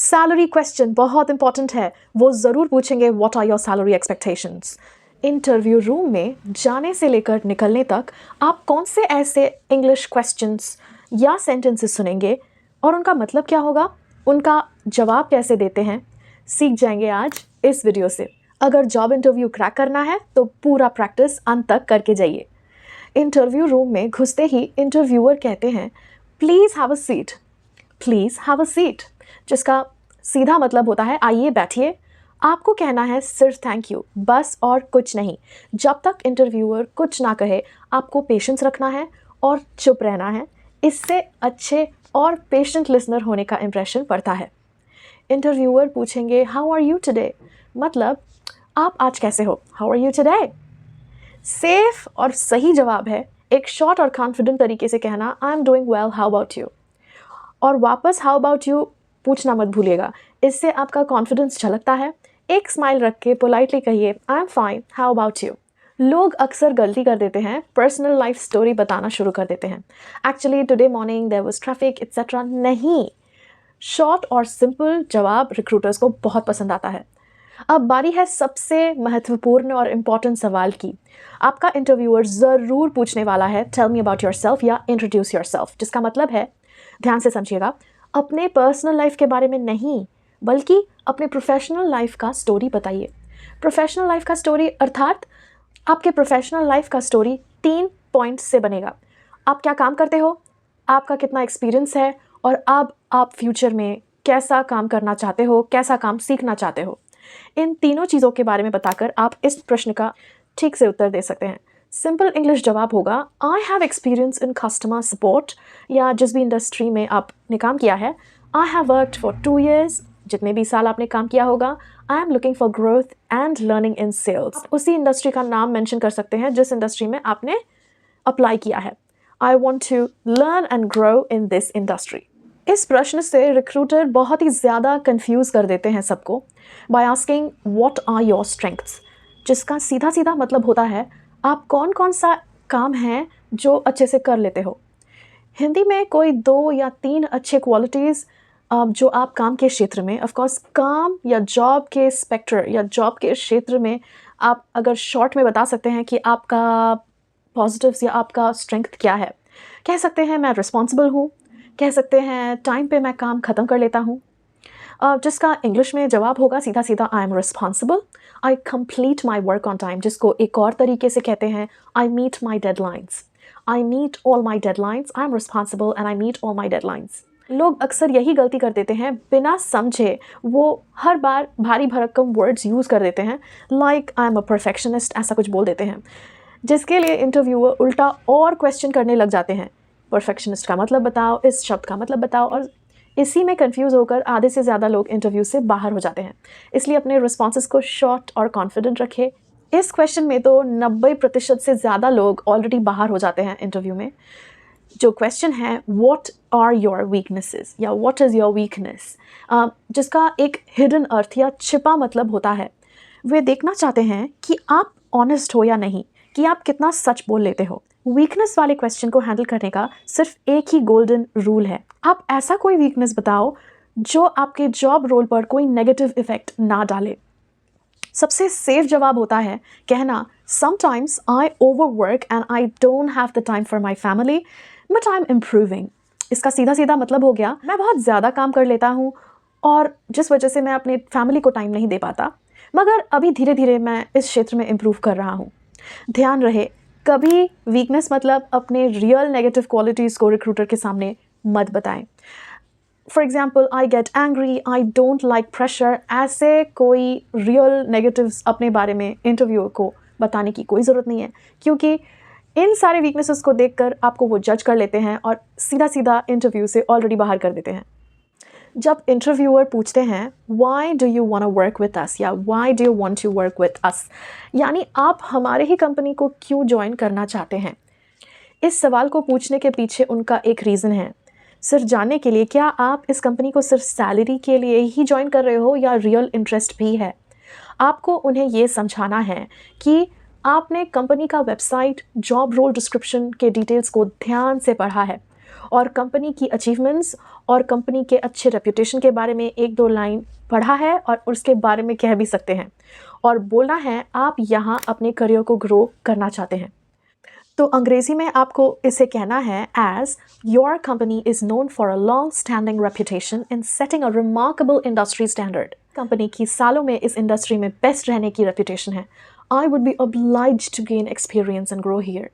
Salary question बहुत important है, वो ज़रूर पूछेंगे what are your salary expectations. Interview room में जाने से लेकर निकलने तक आप कौन से ऐसे इंग्लिश क्वेश्चंस या सेंटेंसेस सुनेंगे और उनका मतलब क्या होगा, उनका जवाब कैसे देते हैं, सीख जाएंगे आज इस वीडियो से। अगर जॉब इंटरव्यू क्रैक करना है तो पूरा प्रैक्टिस अंत तक करके जाइए। इंटरव्यू रूम में घुसते ही इंटरव्यूअर कहते हैं please have a seat, please have a seat, जिसका सीधा मतलब होता है आइए बैठिए। आपको कहना है सिर्फ थैंक यू, बस और कुछ नहीं। जब तक इंटरव्यूअर कुछ ना कहे आपको पेशेंस रखना है और चुप रहना है। इससे अच्छे और पेशेंट लिसनर होने का इंप्रेशन पड़ता है। इंटरव्यूअर पूछेंगे हाउ आर यू टुडे, मतलब आप आज कैसे हो, how are you today. Safe और सही जवाब है एक शॉर्ट और कॉन्फिडेंट तरीके से कहना I am doing well, how about you. और वापस हाउ अबाउट यू पूछना मत भूलिएगा, इससे आपका कॉन्फिडेंस झलकता है। एक स्माइल रख के पोलाइटली कहिए I am fine, how about you. लोग अक्सर गलती कर देते हैं, पर्सनल लाइफ स्टोरी बताना शुरू कर देते हैं। Actually today morning there was traffic etcetera. नहीं, शॉर्ट और सिंपल जवाब रिक्रूटर्स को बहुत पसंद आता है। अब बारी है सबसे महत्वपूर्ण और इम्पॉर्टेंट सवाल की। आपका इंटरव्यूअर ज़रूर पूछने वाला है टेल मी अबाउट योरसेल्फ या इंट्रोड्यूस योरसेल्फ, जिसका मतलब है, ध्यान से समझिएगा, अपने पर्सनल लाइफ के बारे में नहीं बल्कि अपने प्रोफेशनल लाइफ का स्टोरी बताइए। प्रोफेशनल लाइफ का स्टोरी अर्थात आपके प्रोफेशनल लाइफ का स्टोरी 3 पॉइंट्स से बनेगा। आप क्या काम करते हो, आपका कितना एक्सपीरियंस है और अब आप फ्यूचर में कैसा काम करना चाहते हो, कैसा काम सीखना चाहते हो। इन तीनों चीज़ों के बारे में बताकर आप इस प्रश्न का ठीक से उत्तर दे सकते हैं। सिंपल इंग्लिश जवाब होगा I have experience in customer support, या जिस भी इंडस्ट्री में आपने काम किया है, I have worked for 2 years, जितने भी साल आपने काम किया होगा। I am looking for growth and learning in sales, उसी इंडस्ट्री का नाम मेंशन कर सकते हैं जिस इंडस्ट्री में आपने अप्लाई किया है। I want to learn and grow in this industry. इस प्रश्न से रिक्रूटर बहुत ही ज़्यादा कंफ्यूज कर देते हैं सबको by asking what are your strengths, जिसका सीधा सीधा मतलब होता है आप कौन कौन सा काम है जो अच्छे से कर लेते हो। हिंदी में कोई 2 या 3 अच्छे क्वालिटीज़ जो आप काम के क्षेत्र में, ऑफ कोर्स काम या जॉब के स्पेक्टर या जॉब के क्षेत्र में आप अगर शॉर्ट में बता सकते हैं कि आपका पॉजिटिव्स या आपका स्ट्रेंथ क्या है। कह सकते हैं मैं रिस्पॉन्सिबल हूँ, कह सकते हैं टाइम पे मैं काम ख़त्म कर लेता हूँ, जिसका इंग्लिश में जवाब होगा सीधा सीधा I am responsible, I complete my work on time, जिसको एक और तरीके से कहते हैं I meet my deadlines, I meet all my deadlines, I am responsible and I meet all my deadlines. लोग अक्सर यही गलती कर देते हैं, बिना समझे वो हर बार भारी भरकम वर्ड्स यूज़ कर देते हैं, like I am a perfectionist, ऐसा कुछ बोल देते हैं, जिसके लिए इंटरव्यूअर उल्टा और क्वेश्चन करने लग जाते हैं। परफेक्शनिस्ट का मतलब बताओ, इस शब्द का मतलब बताओ, और इसी में कंफ्यूज होकर आधे से ज़्यादा लोग इंटरव्यू से बाहर हो जाते हैं। इसलिए अपने रिस्पॉन्सेस को शॉर्ट और कॉन्फिडेंट रखें। इस क्वेश्चन में तो 90% से ज़्यादा लोग ऑलरेडी बाहर हो जाते हैं इंटरव्यू में। जो क्वेश्चन है व्हाट आर योर वीकनेसेस या व्हाट इज़ योर वीकनेस, जिसका एक हिडन अर्थ या छिपा मतलब होता है, वे देखना चाहते हैं कि आप ऑनेस्ट हो या नहीं, कि आप कितना सच बोल लेते हो। वीकनेस वाले क्वेश्चन को हैंडल करने का सिर्फ एक ही गोल्डन रूल है, आप ऐसा कोई वीकनेस बताओ जो आपके जॉब रोल पर कोई नेगेटिव इफेक्ट ना डाले। सबसे सेफ जवाब होता है कहना sometimes I overwork and I don't have the time for my family but I am improving. इसका सीधा सीधा मतलब हो गया मैं बहुत ज़्यादा काम कर लेता हूँ और जिस वजह से मैं अपने फैमिली को टाइम नहीं दे पाता, मगर अभी धीरे धीरे मैं इस क्षेत्र में इम्प्रूव कर रहा हूँ। ध्यान रहे, कभी वीकनेस मतलब अपने रियल नेगेटिव क्वालिटीज़ को रिक्रूटर के सामने मत बताएं। For example I get angry, I don't like pressure, ऐसे कोई रियल नेगेटिव्स अपने बारे में इंटरव्यू को बताने की कोई ज़रूरत नहीं है, क्योंकि इन सारे वीकनेसेस को देखकर आपको वो जज कर लेते हैं और सीधा सीधा इंटरव्यू से ऑलरेडी बाहर कर देते हैं। जब इंटरव्यूअर पूछते हैं why do you want to work with us या why do you want to work with us, यानी आप हमारे ही कंपनी को क्यों ज्वाइन करना चाहते हैं, इस सवाल को पूछने के पीछे उनका एक रीज़न है, सिर्फ जानने के लिए क्या आप इस कंपनी को सिर्फ सैलरी के लिए ही ज्वाइन कर रहे हो या रियल इंटरेस्ट भी है। आपको उन्हें ये समझाना है कि आपने कंपनी का वेबसाइट, जॉब रोल डिस्क्रिप्शन के डिटेल्स को ध्यान से पढ़ा है और कंपनी की अचीवमेंट्स और कंपनी के अच्छे रेपुटेशन के बारे में 1-2 लाइन पढ़ा है और उसके बारे में कह भी सकते हैं और बोलना है आप यहाँ अपने करियर को ग्रो करना चाहते हैं। तो अंग्रेजी में आपको इसे कहना है as your company is known for a long standing reputation in setting a remarkable industry standard. Company की सालों में इस इंडस्ट्री में बेस्ट रहने की रेपुटेशन है। I would be obliged to gain experience and grow here.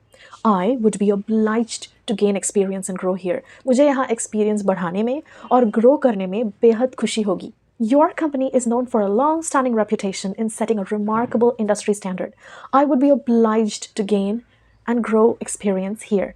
I would be obliged to gain experience and grow here. मुझे यहाँ experience बढ़ाने में और grow करने में बेहद खुशी होगी। Your company is known for a long-standing reputation in setting a remarkable industry standard. I would be obliged to gain and grow experience here.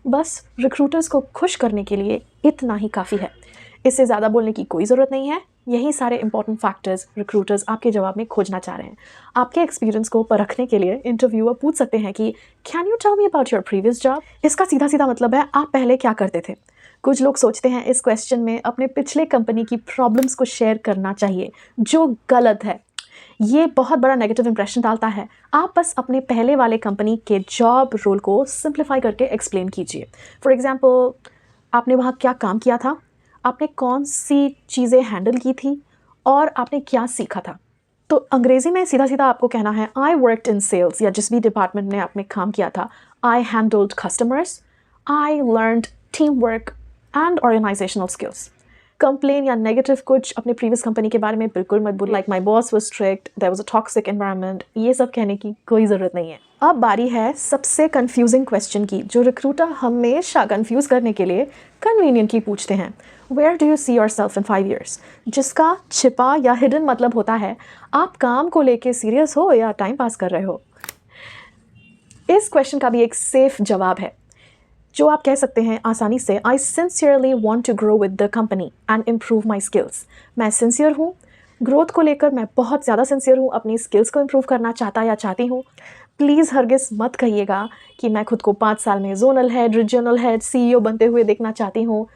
बस रिक्रूटर्स को खुश करने के लिए इतना ही काफ़ी है। इससे ज़्यादा बोलने की कोई ज़रूरत नहीं है। यही सारे इंपॉर्टेंट फैक्टर्स रिक्रूटर्स आपके जवाब में खोजना चाह रहे हैं। आपके एक्सपीरियंस को परखने के लिए इंटरव्यूअर पूछ सकते हैं कि can you tell me about your previous job. इसका सीधा सीधा मतलब है आप पहले क्या करते थे। कुछ लोग सोचते हैं इस क्वेश्चन में अपने पिछले कंपनी की प्रॉब्लम्स को शेयर करना चाहिए, जो गलत है। ये बहुत बड़ा नेगेटिव इंप्रेशन डालता है। आप बस अपने पहले वाले कंपनी के जॉब रोल को सिंप्लीफाई करके एक्सप्लेन कीजिए। फॉर एग्जांपल, आपने वहाँ क्या काम किया था, आपने कौन सी चीज़ें हैंडल की थी और आपने क्या सीखा था। तो अंग्रेज़ी में सीधा सीधा आपको कहना है आई वर्कड इन सेल्स, या जिस भी डिपार्टमेंट में आपने काम किया था। I handled customers, I learned team work and organisational skills. Complain या नेगेटिव कुछ अपने प्रीवियस कंपनी के बारे में बिल्कुल मत बोलो, like my boss was strict, there was a toxic environment. ये सब कहने की कोई ज़रूरत नहीं है। अब बारी है सबसे कंफ्यूजिंग क्वेश्चन की, जो रिक्रूटर हमेशा कंफ्यूज करने के लिए कन्वीनियंटली पूछते हैं। Where do you see yourself in 5 years, जिसका छिपा या हिडन मतलब होता है आप काम को लेके सीरियस हो या टाइम पास कर रहे हो। इस क्वेश्चन का भी एक सेफ जवाब है जो आप कह सकते हैं आसानी से, I sincerely want to grow with the company and improve my skills. मैं सिंसियर हूँ, ग्रोथ को लेकर मैं बहुत ज़्यादा सिंसियर हूँ, अपनी स्किल्स को इम्प्रूव करना चाहता या चाहती हूँ। प्लीज़ हरगिज़ मत कहिएगा कि मैं खुद को 5 साल में zonal head, regional head, CEO बनते हुए देखना चाहती हूँ।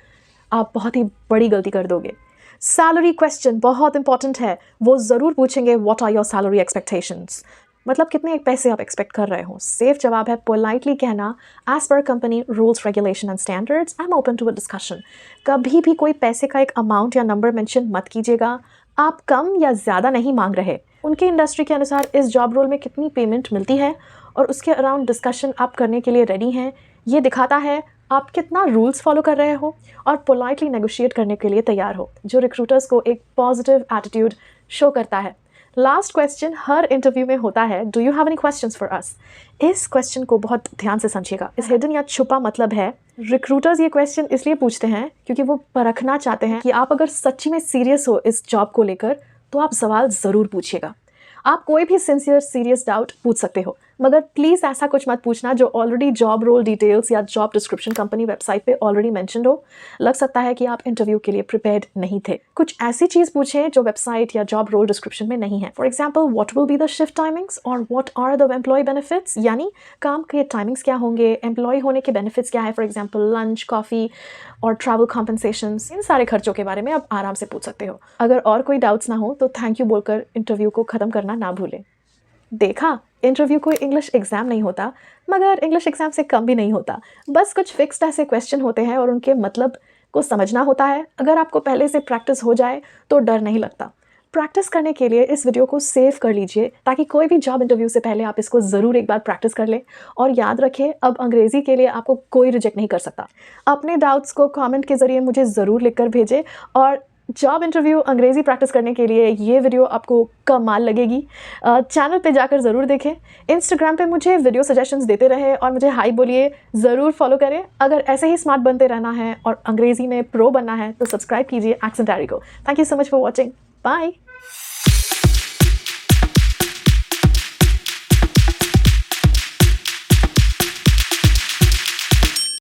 आप बहुत ही बड़ी गलती कर दोगे। सैलरी क्वेश्चन बहुत इंपॉर्टेंट है। वो ज़रूर पूछेंगे what are your salary expectations, मतलब कितने पैसे आप एक्सपेक्ट कर रहे हो। सेफ जवाब है पोलाइटली कहना as per company rules, regulation and standards, I am open to a discussion. कभी भी कोई पैसे का एक अमाउंट या नंबर मेंशन मत कीजिएगा। आप कम या ज़्यादा नहीं मांग रहे। उनके इंडस्ट्री के अनुसार इस जॉब रोल में कितनी पेमेंट मिलती है और उसके अराउंड डिस्कशन आप करने के लिए रेडी हैं। ये दिखाता है आप कितना रूल्स फॉलो कर रहे हो और पोलाइटली नेगोशिएट करने के लिए तैयार हो, जो रिक्रूटर्स को एक पॉजिटिव एटीट्यूड शो करता है। लास्ट क्वेश्चन हर इंटरव्यू में होता है, do you have any questions for us. इस क्वेश्चन को बहुत ध्यान से समझिएगा। इस हिडन या छुपा मतलब है, रिक्रूटर्स ये क्वेश्चन इसलिए पूछते हैं क्योंकि वो परखना चाहते हैं कि आप अगर सच्ची में सीरियस हो इस जॉब को लेकर तो आप सवाल ज़रूर पूछिएगा। आप कोई भी सिंसियर सीरियस डाउट पूछ सकते हो, मगर प्लीज़ ऐसा कुछ मत पूछना जो ऑलरेडी जॉब रोल डिटेल्स या जॉब डिस्क्रिप्शन कंपनी वेबसाइट पे ऑलरेडी मेंशन्ड हो। लग सकता है कि आप इंटरव्यू के लिए प्रिपेयर्ड नहीं थे। कुछ ऐसी चीज़ पूछें जो वेबसाइट या जॉब रोल डिस्क्रिप्शन में नहीं है। For example, what will be the shift timings और what are the employ benefits, यानी काम के टाइमिंग्स क्या होंगे, एम्प्लॉय होने के बेनिफिट्स क्या है। फॉर एग्जाम्पल, लंच, कॉफ़ी और ट्रैवल कॉम्पनसेशंस, इन सारे खर्चों के बारे में आप आराम से पूछ सकते हो। अगर और कोई डाउट्स ना हो तो थैंक यू बोलकर इंटरव्यू को ख़त्म करना ना भूलें। देखा, इंटरव्यू कोई इंग्लिश एग्ज़ाम नहीं होता, मगर इंग्लिश एग्ज़ाम से कम भी नहीं होता। बस कुछ फिक्स्ड ऐसे क्वेश्चन होते हैं और उनके मतलब को समझना होता है। अगर आपको पहले से प्रैक्टिस हो जाए तो डर नहीं लगता। प्रैक्टिस करने के लिए इस वीडियो को सेव कर लीजिए ताकि कोई भी जॉब इंटरव्यू से पहले आप इसको ज़रूर एक बार प्रैक्टिस कर लें। और याद रखें, अब अंग्रेज़ी के लिए आपको कोई रिजेक्ट नहीं कर सकता। अपने डाउट्स को कमेंट के ज़रिए मुझे ज़रूर लिखकर भेजें और जॉब इंटरव्यू अंग्रेज़ी प्रैक्टिस करने के लिए ये वीडियो आपको कमाल लगेगी। चैनल पे जाकर ज़रूर देखें। इंस्टाग्राम पे मुझे वीडियो सजेशंस देते रहे और मुझे हाई बोलिए, ज़रूर फॉलो करें। अगर ऐसे ही स्मार्ट बनते रहना है और अंग्रेज़ी में प्रो बनना है तो सब्सक्राइब कीजिए एक्सेंट डायरी को। Thank you so much for watching. Bye.